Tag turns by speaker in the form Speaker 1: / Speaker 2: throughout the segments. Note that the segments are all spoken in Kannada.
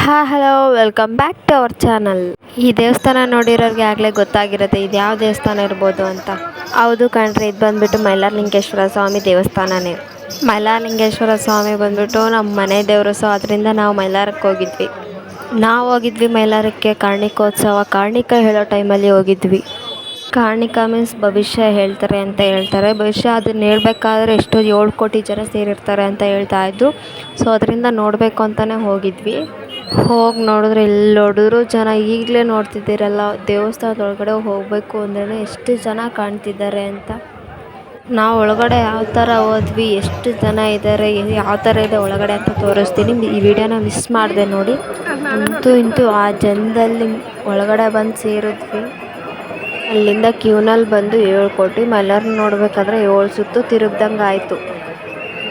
Speaker 1: Hello welcome back to our channel. ಈ ದೇವಸ್ಥಾನ ನೋಡಿರೋರಿಗೆ ಆಗಲೇ ಗೊತ್ತಾಗಿರುತ್ತೆ ಇದು ಯಾವ ದೇವಸ್ಥಾನ ಇರ್ಬೋದು ಅಂತ. ಹೌದು ಕಣ್ರಿ, ಇದು ಬಂದ್ಬಿಟ್ಟು ಮೈಲಾರಲಿಂಗೇಶ್ವರ ಸ್ವಾಮಿ ದೇವಸ್ಥಾನನೇ. ಮೈಲಾರಲಿಂಗೇಶ್ವರ ಸ್ವಾಮಿ ಬಂದ್ಬಿಟ್ಟು ನಮ್ಮ ಮನೆ ದೇವರು. ಸೊ ಅದರಿಂದ ನಾವು ಮೈಲಾರಕ್ಕೆ ಹೋಗಿದ್ವಿ. ಮೈಲಾರಕ್ಕೆ ಕಾರ್ಣಿಕೋತ್ಸವ, ಕಾರ್ಣಿಕ ಹೇಳೋ ಟೈಮಲ್ಲಿ ಹೋಗಿದ್ವಿ. ಕಾರ್ಣಿಕ ಮೀನ್ಸ್ ಭವಿಷ್ಯ ಹೇಳ್ತಾರೆ ಅಂತ ಹೇಳ್ತಾರೆ. ಭವಿಷ್ಯ ಅದನ್ನ ಹೇಳ್ಬೇಕಾದ್ರೆ ಎಷ್ಟು 7 ಕೋಟಿ ಜನ ಸೇರಿರ್ತಾರೆ ಅಂತ ಹೇಳ್ತಾ ಇದ್ರು. ಸೊ ಅದರಿಂದ ನೋಡಬೇಕು ಅಂತಲೇ ಹೋಗಿದ್ವಿ. ಹೋಗಿ ನೋಡಿದ್ರೆ ಎಲ್ಲಿ ನೋಡಿದ್ರು ಜನ. ಈಗಲೇ ನೋಡ್ತಿದ್ದೀರಲ್ಲ, ದೇವಸ್ಥಾನದ ಒಳಗಡೆ ಹೋಗಬೇಕು ಅಂದ್ರೇ ಎಷ್ಟು ಜನ ಕಾಣ್ತಿದ್ದಾರೆ ಅಂತ. ನಾವು ಒಳಗಡೆ ಯಾವ ಥರ ಹೋದ್ವಿ, ಎಷ್ಟು ಜನ ಇದ್ದಾರೆ, ಯಾವ ಥರ ಇದೆ ಒಳಗಡೆ ಅಂತ ತೋರಿಸ್ತೀನಿ. ಈ ವಿಡಿಯೋನ ಮಿಸ್ ಮಾಡಿದೆ ನೋಡಿ. ಇಂತೂ ಆ ಜನದಲ್ಲಿ ಒಳಗಡೆ ಬಂದು ಸೇರಿದ್ವಿ. ಅಲ್ಲಿಂದ ಕ್ಯೂನಲ್ಲಿ ಬಂದು 7 ಕೋಟಿ ಮೈಲಾರ ನೋಡಬೇಕಾದ್ರೆ 7 ಸುತ್ತು ತಿರುಗ್ದಂಗೆ ಆಯಿತು.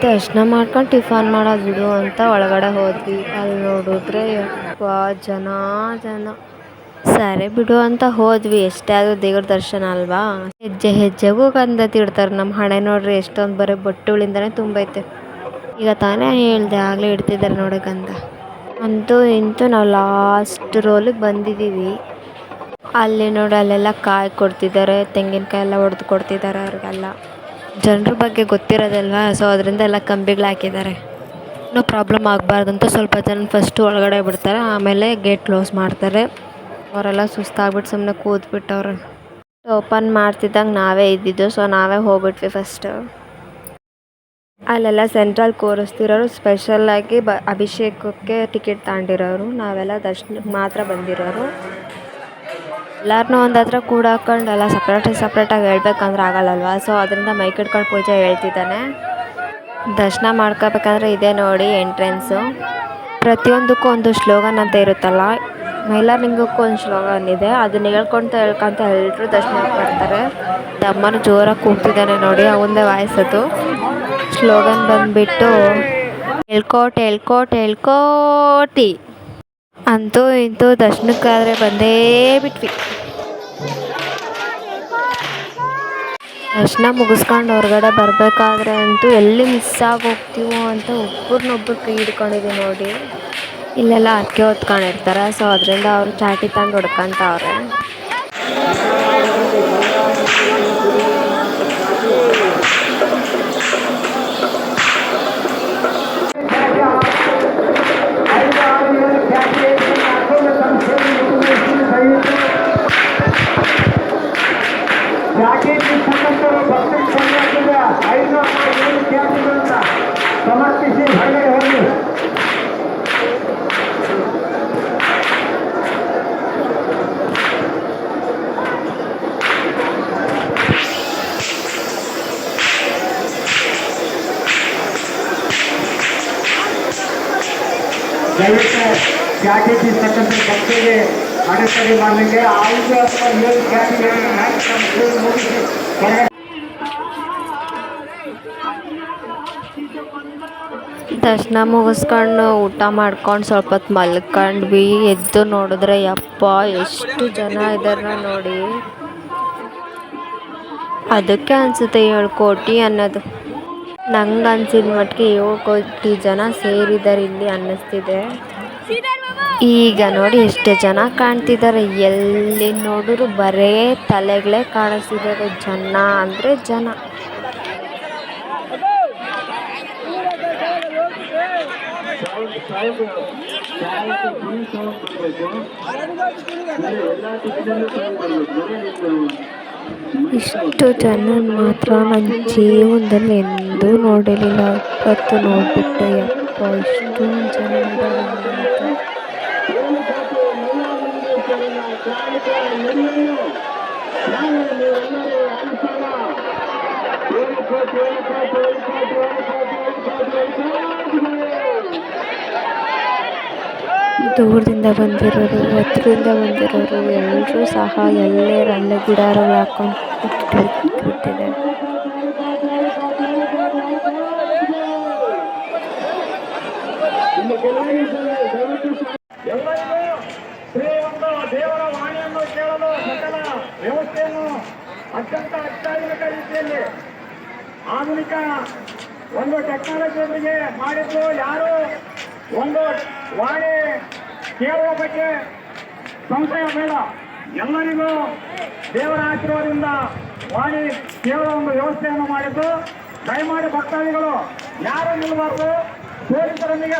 Speaker 1: ದರ್ಶನ ಮಾಡ್ಕೊಂಡು ಟಿಫನ್ ಮಾಡೋದು ಬಿಡು ಅಂತ ಒಳಗಡೆ ಹೋದ್ವಿ. ಅಲ್ಲಿ ನೋಡಿದ್ರೆ ಜನ ಸರಿ ಬಿಡು ಅಂತ ಹೋದ್ವಿ. ಎಷ್ಟೇ ಆದರೂ ದೇವ್ರ ದರ್ಶನ ಅಲ್ವಾ. ಹೆಜ್ಜೆ ಹೆಜ್ಜೆಗೂ ಗಂಧ ತಿಡ್ತಾರೆ. ನಮ್ಮ ಹಣೆ ನೋಡ್ರಿ ಎಷ್ಟೊಂದು ಬರೀ ಬೊಟ್ಟುಗಳಿಂದನೇ ತುಂಬೈತೆ. ಈಗ ತಾನೇ ಹೇಳ್ದೆ, ಆಗಲೇ ಇಡ್ತಿದ್ದಾರೆ ನೋಡಿ ಗಂಧ. ಇಂತೂ ನಾವು ಲಾಸ್ಟ್ ರೋಲಿಗೆ ಬಂದಿದ್ದೀವಿ. ಅಲ್ಲಿ ನೋಡಿ ಅಲ್ಲೆಲ್ಲ ಕಾಯಿ ಕೊಡ್ತಿದ್ದಾರೆ, ತೆಂಗಿನಕಾಯಿ ಎಲ್ಲ ಹೊಡೆದು ಕೊಡ್ತಿದ್ದಾರೆ ಅವ್ರಿಗೆಲ್ಲ. ಜನರ ಬಗ್ಗೆ ಗೊತ್ತಿರೋದಲ್ವಾ, ಸೊ ಅದರಿಂದ ಎಲ್ಲ ಕಂಬಿಗಳು ಹಾಕಿದ್ದಾರೆ. ಇನ್ನೂ ಪ್ರಾಬ್ಲಮ್ ಆಗಬಾರ್ದು ಅಂತ ಸ್ವಲ್ಪ ಜನ ಫಸ್ಟು ಒಳಗಡೆ ಬಿಡ್ತಾರೆ, ಆಮೇಲೆ ಗೇಟ್ ಕ್ಲೋಸ್ ಮಾಡ್ತಾರೆ. ಅವರೆಲ್ಲ ಸುಸ್ತಾಗ್ಬಿಟ್ಟು ಸುಮ್ಮನೆ ಕೂತ್ಬಿಟ್ಟವ್ರೆ. ಓಪನ್ ಮಾಡ್ತಿದ್ದಂಗೆ ನಾವೇ ಇದ್ದಿದ್ದು, ಸೊ ನಾವೇ ಹೋಗ್ಬಿಟ್ವಿ ಫಸ್ಟು. ಅಲ್ಲೆಲ್ಲ ಸೆಂಟ್ರಲ್ ಕೂರಿಸ್ತಿರೋರು ಸ್ಪೆಷಲ್ಲಾಗಿ ಅಭಿಷೇಕಕ್ಕೆ ಟಿಕೆಟ್ ತಗೊಂಡಿರೋರು. ನಾವೆಲ್ಲ ದರ್ಶನಕ್ಕೆ ಮಾತ್ರ ಬಂದಿರೋರು. ಎಲ್ಲರನ್ನೂ ಒಂದು ಹತ್ರ ಕೂಡಾಕೊಂಡು ಎಲ್ಲ ಸಪ್ರೇಟಾಗಿ ಹೇಳ್ಬೇಕಂದ್ರೆ ಆಗಲ್ಲಲ್ವ. ಸೊ ಅದರಿಂದ ಮೈಕ್ ಹಿಡ್ಕೊಂಡು ಪೂಜೆ ಹೇಳ್ತಿದ್ದಾನೆ. ದರ್ಶನ ಮಾಡ್ಕೋಬೇಕಂದ್ರೆ ಇದೇ ನೋಡಿ ಎಂಟ್ರೆನ್ಸು. ಪ್ರತಿಯೊಂದಕ್ಕೂ ಒಂದು ಸ್ಲೋಗನ್ ಅಂತ ಇರುತ್ತಲ್ಲ, ಮೈಲಾರಲಿಂಗಕ್ಕೂ ಒಂದು ಸ್ಲೋಗನ್ ಇದೆ. ಅದನ್ನ ಹೇಳ್ಕೊತ ಎಲ್ಲರೂ ದರ್ಶನಕ್ಕೆ ಬರ್ತಾರೆ. ತಮ್ಮನು ಜೋರಾಗಿ ಕೂಗ್ತಿದ್ದಾನೆ ನೋಡಿ, ಅವಂದೇ ವಾಯ್ಸದು. ಸ್ಲೋಗನ್ ಬಂದುಬಿಟ್ಟು ಎಳ್ಕೋಟಿ. ಇಂತೂ ದರ್ಶನಕ್ಕಾದರೆ ಬಂದೇ ಬಿಟ್ವಿ. ದರ್ಶನ ಮುಗಿಸ್ಕೊಂಡು ಹೊರಗಡೆ ಬರಬೇಕಾದ್ರೆ ಅಂತೂ ಎಲ್ಲಿ ಮಿಸ್ ಆಗೋಗ್ತೀವೋ ಅಂತ ಒಬ್ಬರನ್ನೊಬ್ಬರು ಕೈ ಹಿಡ್ಕೊಂಡಿದ್ದೀವಿ ನೋಡಿ. ಇಲ್ಲೆಲ್ಲ ಅಕ್ಕಿ ಹೊತ್ಕೊಂಡಿರ್ತಾರೆ, ಸೊ ಅದರಿಂದ ಅವರು ಚಾಟಿ ತಂದು ಹೊಡ್ಕೊಂತವ್ರೆ.
Speaker 2: ಸಮರ್ಪಿಸಿ ಹೊರಗಡೆ ಹೋಗಿ. ದಯವಿಟ್ಟು ಜಾಕೆಟ್ ಇರ್ತಕ್ಕಂಥ ಭಕ್ತಿಗೆ ಅಡೆತಡೆ ಮಾಡಲಿಕ್ಕೆ 5 ಅಥವಾ 7 ಜಾಕೆಟ್ ಮುಗಿಸಿ ಹೊರಗಡೆ.
Speaker 1: ದರ್ಶನ ಮುಗಿಸ್ಕೊಂಡು ಊಟ ಮಾಡ್ಕೊಂಡು ಸ್ವಲ್ಪ ಹೊತ್ತು ಮಲ್ಕೊಂಡ್ವಿ. ಎದ್ದು ನೋಡಿದ್ರೆ ಯಪ್ಪ ಎಷ್ಟು ಜನ ಇದ್ದಾರೆ ನೋಡಿ. ಅದಕ್ಕೆ ಅನಿಸುತ್ತೆ 7 ಕೋಟಿ ಅನ್ನೋದು. ನಂಗೆ ಅನ್ಸಿದ ಮಟ್ಟಿಗೆ 7 ಕೋಟಿ ಜನ ಸೇರಿದ್ದಾರೆ ಇಲ್ಲಿ ಅನ್ನಿಸ್ತಿದೆ. ಈಗ ನೋಡಿ ಎಷ್ಟು ಜನ ಕಾಣ್ತಿದ್ದಾರೆ. ಎಲ್ಲಿ ನೋಡಿದ್ರು ಬರೇ ತಲೆಗಳೇ ಕಾಣಿಸ್ತಿದ್ದಾರೆ. ಜನ ಅಂದರೆ ಜನ. ಇಷ್ಟು ಜನ ಮಾತ್ರ ನನ್ನ ಜೀವನದಲ್ಲಿ ಎಂದೂ ನೋಡಿರಲಿಲ್ಲ. ಇವತ್ತು ನೋಡಿಬಿಟ್ಟೆ, ಯಪ್ಪ ಇಷ್ಟೊಂದು ಜನ ಇದ್ದಾರೆ ಅಂತ. ದೂರದಿಂದ ಬಂದಿರೋರು, ಹತ್ತಿರದಿಂದ ಬಂದಿರೋರು ಎಲ್ಲರೂ ಸಹ ಅಲ್ಲೇ ಗುಡಾರಗಳು ಹಾಕೊಂಡು ಕೂತಿದ್ದಾರೆ.
Speaker 2: ದೇವರ ವಾಣಿಯನ್ನು ಕೇಳಲು ಸಕಲ ವ್ಯವಸ್ಥೆಯನ್ನು ಅತ್ಯಂತ ಅತ್ಯಾಧುನಿಕ ರೀತಿಯಲ್ಲಿ ಆಧುನಿಕ ಒಂದು ಟೆಕ್ನಾಲಜಿಯೊಂದಿಗೆ ಮಾಡಿದ್ದು. ಯಾರು ಒಂದು ವಾಣಿ ಕೇಳುವ ಬಗ್ಗೆ ಸಂಶಯ ಬೇಡ. ಎಲ್ಲರಿಗೂ ದೇವರ ಆಶೀರ್ವಾದದಿಂದ ಮಾಡಿ ಕೇಳುವ ಒಂದು ವ್ಯವಸ್ಥೆಯನ್ನು ಮಾಡಿದ್ದು, ದಯಮಾಡಿ ಭಕ್ತಾದಿಗಳು ಯಾರು ನಿಲ್ಲಬಾರ್ದು. ಪೊಲೀಸರೊಂದಿಗೆ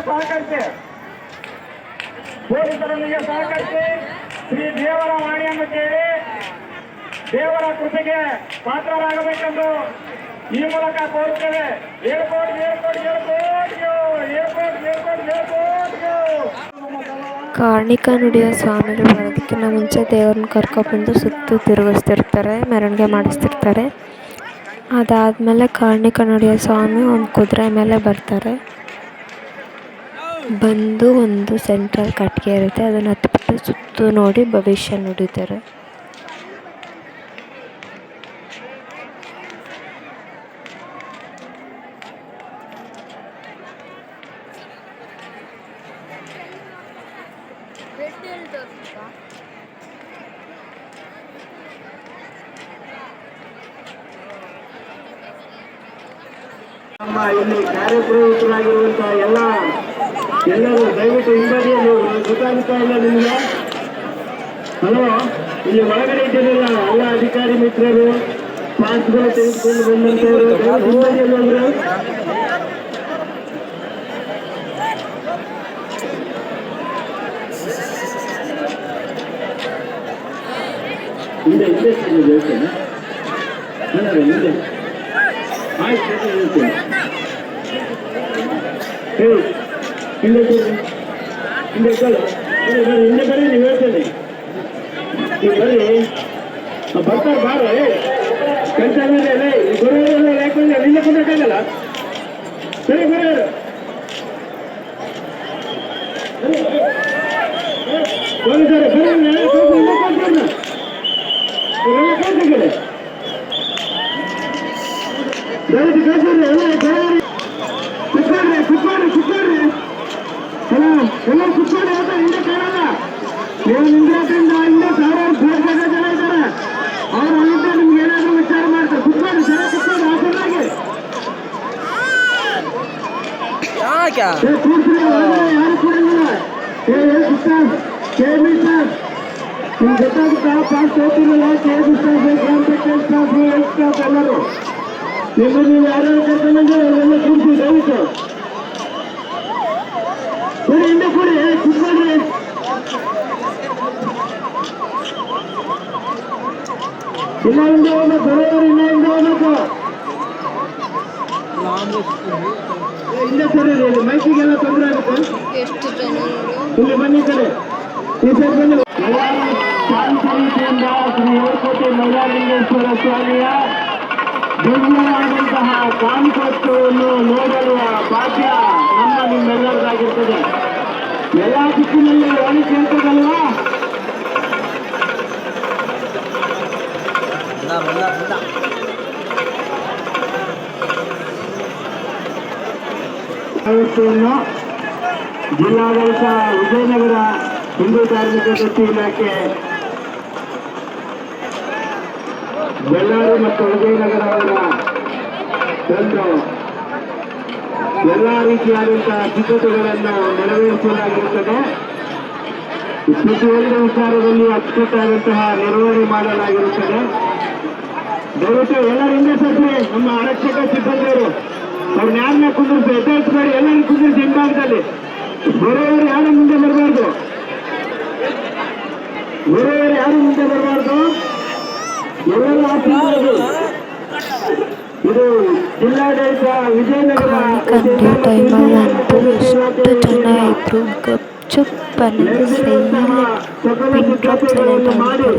Speaker 2: ಸಹಕರಿಸಿ ಶ್ರೀ ದೇವರ ವಾಣಿಯನ್ನು ಕೇಳಿ ದೇವರ ಕೃಪೆಗೆ ಪಾತ್ರರಾಗಬೇಕೆಂದು ಈ ಮೂಲಕ ಕೋರುತ್ತೇವೆ.
Speaker 1: ಕಾರ್ಣಿಕ ನುಡಿಯ ಸ್ವಾಮಿಗಳು ಬರೋದಕ್ಕಿಂತ ಮುಂಚೆ ದೇವ್ರನ್ನ ಕರ್ಕೊಬಂದು ಸುತ್ತು ತಿರುಗಿಸ್ತಿರ್ತಾರೆ, ಮೆರವಣಿಗೆ ಮಾಡಿಸ್ತಿರ್ತಾರೆ. ಅದಾದಮೇಲೆ ಕಾರ್ಣಿಕ ನುಡಿಯ ಸ್ವಾಮಿ ಒಂದು ಕುದುರೆ ಮೇಲೆ ಬರ್ತಾರೆ. ಬಂದು ಒಂದು ಸೆಂಟ್ರಲ್ ಕಟ್ಟಿಗೆ ಇರುತ್ತೆ, ಅದನ್ನು ಹತ್ಬಿಟ್ಟು ಸುತ್ತು ನೋಡಿ ಭವಿಷ್ಯ ನುಡಿತಾರೆ.
Speaker 2: ನಮ್ಮ ಇಲ್ಲಿ ಕಾರ್ಯಪ್ರವೃತ್ತರಾಗಿರುವಂತಹ ಎಲ್ಲರೂ ದಯವಿಟ್ಟು ಹಿಂಬದಿಯಲ್ಲಿ ಗೊತ್ತಾಗ್ತಾ ಇಲ್ಲ ನಿಮಗೆ? ಹಲೋ, ಇಲ್ಲಿ ಒಳಗಡೆ ಇದ್ದಿರಲ್ಲ ಎಲ್ಲ ಅಧಿಕಾರಿ ಮಿತ್ರರು, ಪಾಸ್ಗಳು ತೆಗೆದುಕೊಂಡು ಬಂದಂತವರು ಹಿಂಬದಿಯಲ್ಲಿ ಹೋದ್ರು. ಹಿಂದೆ ಹೇಳ್ತೇನೆ, ಹಿಂದೆ ಆಯ್ತು ಹೇಳ್ತೇನೆ. ಹೇಳಿ, ಹಿಂದೆ ಬರೀ ನೀವು ಹೇಳ್ತೇನೆ. ನೀವು ಬರೀ ಬರ್ತಾರೆ ಬಾರ ಕೆಲಸ ಗುರುವರೆಲ್ಲ ಯಾಕಂದ್ರೆ ನಿನ್ನೆ ಕುಂದ್ರಕ್ಕಾಗಲ್ಲ. ಸರಿ ಗುರುವರು ಪೊಲೀಸರು ಎಲ್ಲ ಕುತ್ಕೊಂಡು ಹೋದ ಹಿಂದೆ ಕಾಣಲ್ಲ. ನೀವು ನಿಂದ್ರಿಂದ ಹಿಂದೆ ಸಾವಿರಾರು ಜನ ಇದ್ದಾರೆ. ಅವ್ರು ಅಲ್ಲಿಂದ ನಿಮ್ಗೆ ಏನಾದರೂ ವಿಚಾರ ಮಾಡ್ತಾರೆ. ಕುತ್ಕೊಂಡು ಜನ ಕುತ್ಕೊಂಡು ಹಾಸನಾಗಿ ಯಾರು ಕೊಡಂಗಿಲ್ಲ. ನಿಮ್ಗೆ ಗೊತ್ತಾಗುತ್ತಾ? ಪಾಸ್ ಹೋಗ್ತಿರಲ್ಲ, ಸ್ಟಾಫ್ ಎಲ್ಲರೂ ನೀವು ಯಾರ್ಯಾರು ಕರ್ಕೊಂಡ್ಬಂದ್ರೆ ಅವರೆಲ್ಲ ಕೂರ್ಸಿ ದಯವಿಟ್ಟು ಕೊಡಿ, ಹಿಂದೆ ಕೊಡಿ, ಕುತ್ಕೊಳ್ರಿ. ಇಲ್ಲ ಹಿಂದೆ ಹೋಗ್ಬೇಕು, ಬರೋರು ಇಲ್ಲ ಹಿಂದೆ ಹೋಗ್ಬೇಕು. ಹಿಂದೆ ಸರಿ, ಮೈಕಿಗೆಲ್ಲ ತೊಂದರೆ ಆಗುತ್ತೆ. ಇಲ್ಲಿ ಬನ್ನಿ ಕಡೆ ಈ ಸೈಡ್ ಬನ್ನಿ. ಶಾಂತಿ ರೀತಿಯಿಂದ ಶ್ರೀ ಏರ್ಕೋಟೆ ಮೈಲಾರಲಿಂಗೇಶ್ವರ ಸ್ವಾಮಿಯ ದಿವ್ಯವಾದಂತಹ ಕಾಣಿಕೋತ್ಸವವನ್ನು ನೋಡಲು ಭಾಗ್ಯ ನಮ್ಮ ನಿಮ್ಮೆಲ್ಲರಿಗಾಗಿರ್ತದೆ. ಎಲ್ಲ ದಿಕ್ಕಿನಲ್ಲಿ ಒಳಿ ಕೇಳ್ತದಲ್ವಾ? ವ್ಯವಸ್ಥೆಯನ್ನು ಜಿಲ್ಲಾಡಳಿತ, ವಿಜಯನಗರ ಹಿಂದೂ ಧಾರ್ಮಿಕ ದತ್ತಿ ಇಲಾಖೆ, ಬಳ್ಳಾರಿ ಮತ್ತು ವಿಜಯನಗರ ಅವರ ತಂದು ಎಲ್ಲ ರೀತಿಯಾದಂತಹ ಸಿದ್ಧತೆಗಳನ್ನು ನೆರವೇರಿಸಲಾಗಿರುತ್ತದೆ. ಪ್ರತಿಯೊಂದು ವಿಚಾರದಲ್ಲಿ ಅಚ್ಚುಕಟ್ಟಾದಂತಹ ನಿರ್ವಹಣೆ ಮಾಡಲಾಗಿರುತ್ತದೆ. ದಯವಿಟ್ಟು ಎಲ್ಲರ ಹಿಂದೆ ಸತ್ರಿ ನಮ್ಮ ಆರಕ್ಷಕ ಸಿಬ್ಬಂದಿಯವರು ಅವ್ರನ್ನ ಯಾರನ್ನ ಕುಂದಿರ್ಸಿ ಎದ್ದೇಳಿಸ್ಬೇಡಿ, ಎಲ್ಲರೂ ಕುಂದಿರ್ಸಿ ಹಿಂಭಾಗದಲ್ಲಿ. ಬರೋರು ಯಾರು ಮುಂದೆ ಬರಬಾರ್ದು, ಎಲ್ಲರೂ ಆಶೀರ್ವಾದ. ಇದು ಜಿಲ್ಲಾಡಳಿತ ವಿಜಯನಗರ
Speaker 1: ಟೈಮಲ್ಲಿ ಅಂತೂ ಎಷ್ಟು ಜನ ಇದ್ರು ಗಪ್ಚುಪ್ ಅನ್ನೋದು ಸೈಲೆಂಟ್
Speaker 2: ಮಾಡಿ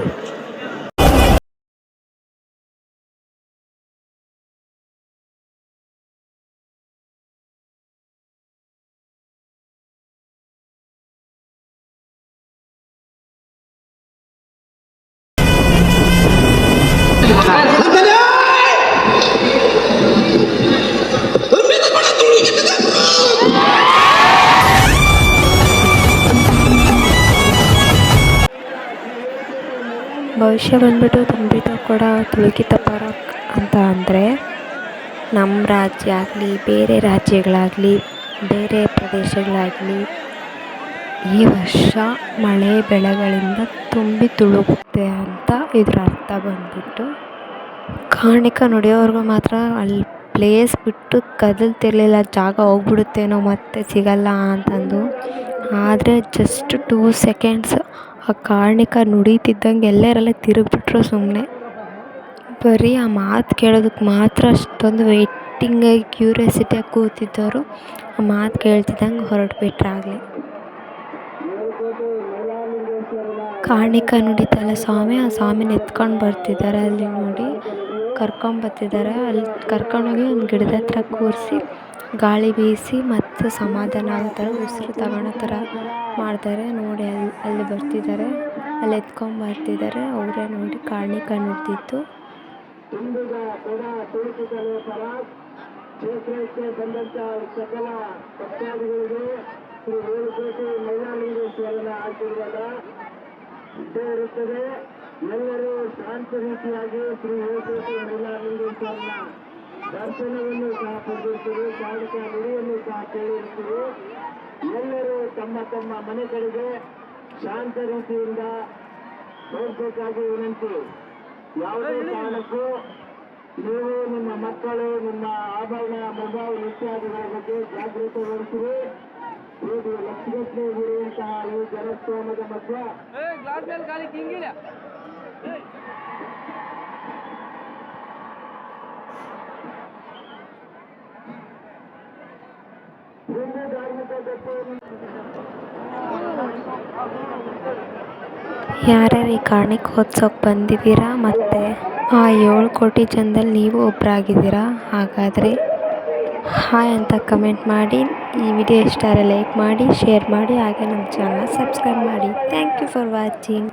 Speaker 1: ಭವಿಷ್ಯ ಬಂದ್ಬಿಟ್ಟು ತುಂಬಿದ ಕೂಡ ತುಳುಕಿತ ಪರಾಕ್ ಅಂತ ಅಂದರೆ ನಮ್ಮ ರಾಜ್ಯ ಆಗಲಿ, ಬೇರೆ ರಾಜ್ಯಗಳಾಗಲಿ, ಬೇರೆ ಪ್ರದೇಶಗಳಾಗಲಿ ಈ ವರ್ಷ ಮಳೆ ಬೆಳೆಗಳಿಂದ ತುಂಬಿ ತುಳುಕುತ್ತೆ ಅಂತ ಇದರ ಅರ್ಥ ಬಂದ್ಬಿಟ್ಟು. ಕಾಣಿಕ ನುಡಿಯೋವರೆಗೂ ಮಾತ್ರ ಅಲ್ಲಿ ಪ್ಲೇಸ್ ಬಿಟ್ಟು ಕದಲ್ತಿರ್ಲಿಲ್ಲ, ಜಾಗ ಹೋಗ್ಬಿಡುತ್ತೇನೋ ಮತ್ತೆ ಸಿಗಲ್ಲ ಅಂತಂದು. ಆದರೆ ಜಸ್ಟ್ 2 ಸೆಕೆಂಡ್ಸ್ ಆ ಕಾಣಿಕ ನುಡಿತಿದ್ದಂಗೆ ಎಲ್ಲರೆಲ್ಲ ತಿರುಗಿಬಿಟ್ರು ಸುಮ್ಮನೆ. ಬರೀ ಆ ಮಾತು ಕೇಳೋದಕ್ಕೆ ಮಾತ್ರ ಅಷ್ಟೊಂದು ವೆಯ್ಟಿಂಗಾಗಿ ಕ್ಯೂರಿಯಾಸಿಟಿಯಾಗಿ ಕೂತಿದ್ದವರು ಆ ಮಾತು ಕೇಳ್ತಿದ್ದಂಗೆ ಹೊರಟುಬಿಟ್ರಾಗಲೇ. ಕಾಣಿಕ ನುಡಿತಲ್ಲ ಸ್ವಾಮಿ, ಆ ಸ್ವಾಮಿನ ಎತ್ಕೊಂಡು ಬರ್ತಿದ್ದಾರೆ ಅಲ್ಲಿ ನೋಡಿ, ಕರ್ಕೊಂಬರ್ತಿದ್ದಾರೆ. ಅಲ್ಲಿ ಕರ್ಕೊಂಡೋಗಿ ಒಂದು ಗಿಡದ ಹತ್ರ ಕೂರಿಸಿ ಗಾಳಿ ಬೀಸಿ ಮತ್ತು ಸಮಾಧಾನ ಆಗೋ ಥರ ಉಸಿರು ತಗೊಳ್ಳೋ ಥರ ಮಾಡ್ತಾರೆ ನೋಡಿ. ಅಲ್ಲಿ ಬರ್ತಿದ್ದಾರೆ, ಅಲ್ಲಿ ಎತ್ಕೊಂಬರ್ತಿದ್ದಾರೆ. ಅವರೇ ನೋಡಿ ಕಾಣಿಕ ನುಡಿದಿತ್ತು.
Speaker 2: ಕ್ಷೇತ್ರಕ್ಕೆ ಬಂದಂಥ ಸಕಲ ಭಕ್ತಾದಿಗಳಿಗೆ ಶ್ರೀ ವೇಲುಕೋಟೆ ಮೈಲಾರಲಿಂಗೇಶ್ವರನ ಆಶೀರ್ವಾದ ಇದ್ದೇ ಇರುತ್ತದೆ. ಎಲ್ಲರೂ ಶಾಂತ ರೀತಿಯಾಗಿ ಶ್ರೀ ವೇಲುಕೋಟೆ ಮೈಲಾರಲಿಂಗೇಶ್ವರನ ದರ್ಶನವನ್ನು ಸಹ ಪಡೆದಿರ್ತೀವಿ, ಕಾಣಿಕ ನುಡಿಯನ್ನು ಸಹ ಕೇಳಿರ್ತೀವಿ. ಎಲ್ಲರೂ ತಮ್ಮ ತಮ್ಮ ಮನೆ ಕಡೆಗೆ ಶಾಂತ ರೀತಿಯಿಂದ ಹೋಗಬೇಕಾಗಿ ವಿನಂತಿ. ಯಾವುದೇ ಕಾರಣಕ್ಕೂ ನೀವು ನಿಮ್ಮ ಮಕ್ಕಳು ನಿಮ್ಮ ಆಭರಣ ಮೊಬೈಲ್ ಇತ್ಯಾದಿಗಳ ಬಗ್ಗೆ ಜಾಗೃತಿ ವಹಿಸಿರಿ. ಇದು ಲಕ್ಷಗಟ್ಟಲೆ ಇರುವಂತಹ ಈ ಜನಸ್ತೋಮದ ಮಧ್ಯ ಹಿಂದೂ ಧಾರ್ಮಿಕ
Speaker 1: ಯಾರ್ಯಾರು ಈ ಕಾಣಿಕೋತ್ಸವಕ್ಕೆ ಬಂದಿದ್ದೀರಾ ಮತ್ತು ಆ 7 ಕೋಟಿ ಜನದಲ್ಲಿ ನೀವು ಒಬ್ಬರಾಗಿದ್ದೀರಾ? ಹಾಗಾದರೆ ಹಾಯ್ ಅಂತ ಕಮೆಂಟ್ ಮಾಡಿ. ಈ ವಿಡಿಯೋ ಇಷ್ಟ ಆದರೆ ಲೈಕ್ ಮಾಡಿ, ಶೇರ್ ಮಾಡಿ, ಹಾಗೆ ನಮ್ಮ ಚಾನಲ್ ಸಬ್ಸ್ಕ್ರೈಬ್ ಮಾಡಿ. Thank you for watching.